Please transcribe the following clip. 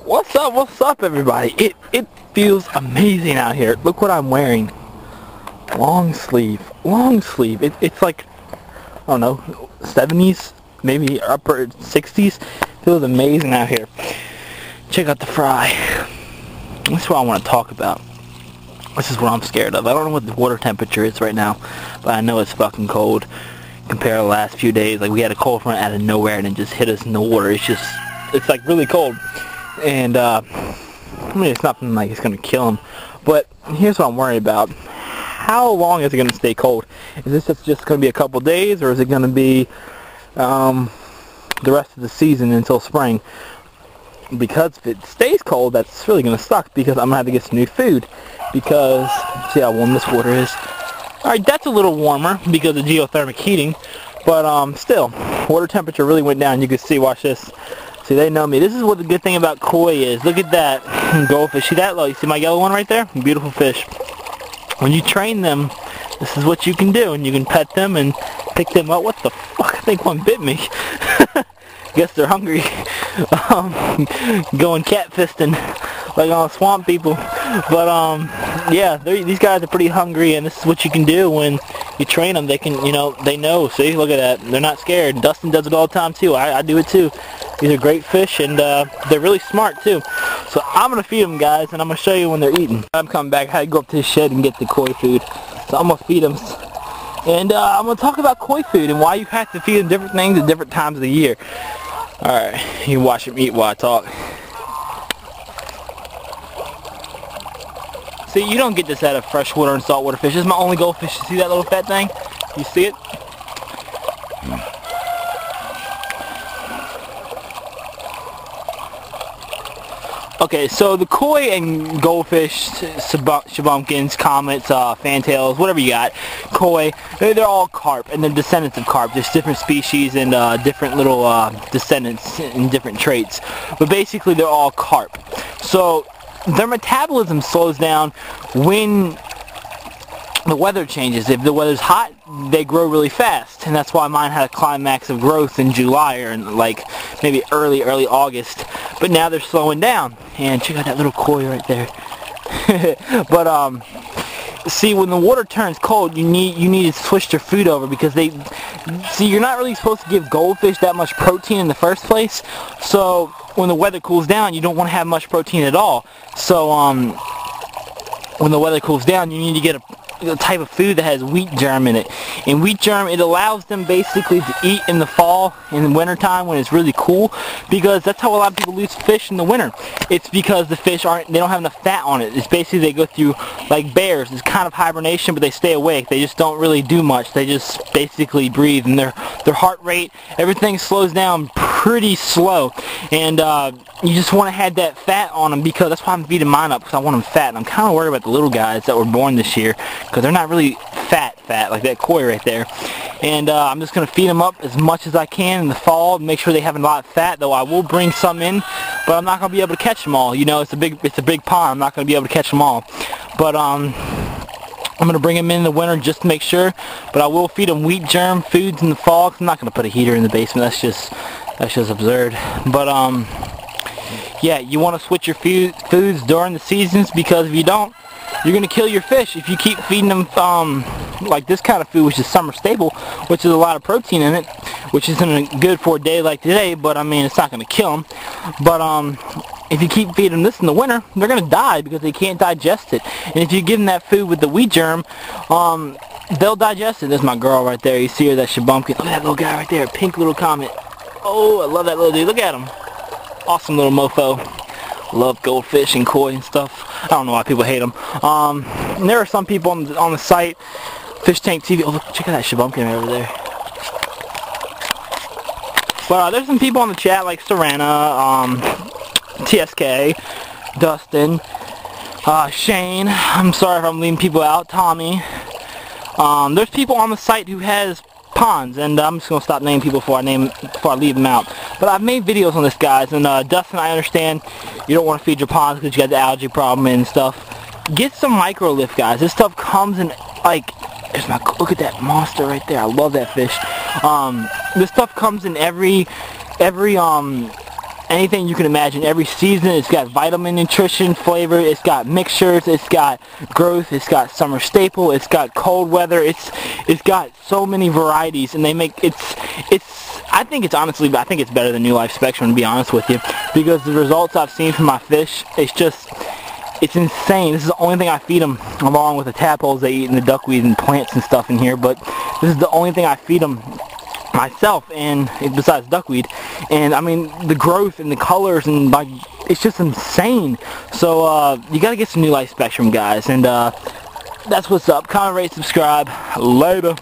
What's up everybody? It feels amazing out here. Look what I'm wearing. Long sleeve. It's like, I don't know, 70s, maybe upper 60s. Feels amazing out here. Check out the fry. That's what I want to talk about. This is what I'm scared of. I don't know what the water temperature is right now, but I know it's fucking cold compared to the last few days. Like, we had a cold front out of nowhere and it just hit us in the water. It's like really cold. And I mean, it's nothing like it's gonna kill him, but here's what I'm worried about. How long is it gonna stay cold? Is this just gonna be a couple days, or is it gonna be the rest of the season until spring? Because if it stays cold, that's really gonna suck, because I'm gonna have to get some new food. Because see how warm this water is. Alright, that's a little warmer because of geothermal heating, but still, water temperature really went down. You can see, watch this. See, they know me. This is what the good thing about koi is. Look at that goldfish. See that? Look, you see my yellow one right there? Beautiful fish. When you train them, this is what you can do. And you can pet them and pick them up. What the fuck? I think one bit me. Guess they're hungry. Going catfisting like on swamp people. But yeah, these guys are pretty hungry, and this is what you can do when you train them. They can, they know. See, look at that. They're not scared. Dustin does it all the time too. I do it too. These are great fish, and they're really smart too. So I'm gonna feed them, guys, and I'm gonna show you when they're eating. I'm coming back. I had to go up to the shed and get the koi food. So I'm gonna feed them, and I'm gonna talk about koi food and why you have to feed them different things at different times of the year. All right, you can watch them eat while I talk. See, you don't get this out of freshwater and saltwater fish. This is my only goldfish. You see that little fat thing? You see it? Okay, so the koi and goldfish, shabunkins, comets, fantails, whatever you got, koi, they're all carp, and they're descendants of carp. There's different species and different little descendants and different traits. But basically, they're all carp. So their metabolism slows down when the weather changes. If the weather's hot, they grow really fast, and that's why mine had a climax of growth in July, or in like maybe early August. But now they're slowing down, and check out that little koi right there. But see, when the water turns cold, you need to switch their food over, because you're not really supposed to give goldfish that much protein in the first place. So when the weather cools down, you don't want to have much protein at all. So when the weather cools down, you need to get a type of food that has wheat germ in it. And wheat germ, it allows them basically to eat in the fall, in the winter time when it's really cool, because that's how a lot of people lose fish in the winter. It's because the fish they don't have enough fat on it. It's basically they go through like bears. It's kind of hibernation, but they stay awake. They just don't really do much. They just basically breathe, and their heart rate, everything slows down pretty slow. And you just want to have that fat on them, because that's why I'm feeding mine up, because I want them fat. And I'm kind of worried about the little guys that were born this year, because they're not really fat like that koi right there. And I'm just going to feed them up as much as I can in the fall, make sure they have a lot of fat, though I will bring some in, but I'm not going to be able to catch them all. It's a big pond. I'm not going to be able to catch them all. But I'm going to bring them in the winter just to make sure, but I will feed them wheat germ foods in the fall, 'cause I'm not going to put a heater in the basement. That's just absurd. But yeah, you want to switch your foods during the seasons, because if you don't, you're going to kill your fish. If you keep feeding them like this kind of food, which is summer staple, which is a lot of protein in it, which isn't good for a day like today, but I mean, it's not going to kill them. But if you keep feeding them this in the winter, they're going to die, because they can't digest it. And if you give them that food with the wheat germ, they'll digest it. There's my girl right there. You see her, that shabunkkin. Look at that little guy right there, pink little comet. Oh, I love that little dude. Look at him. Awesome little mofo. Love goldfish and koi and stuff. I don't know why people hate them. And there are some people on the site, Fish Tank TV. Oh, look, check out that shabunkkin over there. But there's some people on the chat like Serena, TSK, Dustin, Shane. I'm sorry if I'm leaving people out. Tommy. There's people on the site who has ponds, and I'm just gonna stop naming people before I leave them out. But I've made videos on this, guys, and Dustin, I understand you don't want to feed your ponds because you got the algae problem and stuff. Get some micro lift, guys. This stuff comes in like, look at that monster right there. I love that fish. This stuff comes in every anything you can imagine. Every season it's got vitamin, nutrition, flavor, it's got mixtures, it's got growth, it's got summer staple, it's got cold weather, it's got so many varieties, and they make I think it's better than New Life Spectrum, to be honest with you, because the results I've seen from my fish, it's insane. This is the only thing I feed them, along with the tadpoles they eat and the duckweed and plants and stuff in here, but this is the only thing I feed them myself, and besides duckweed. And I mean, the growth and the colors, and like, it's just insane. So you gotta get some New Life Spectrum, guys, and that's what's up. Comment, rate, subscribe. Later.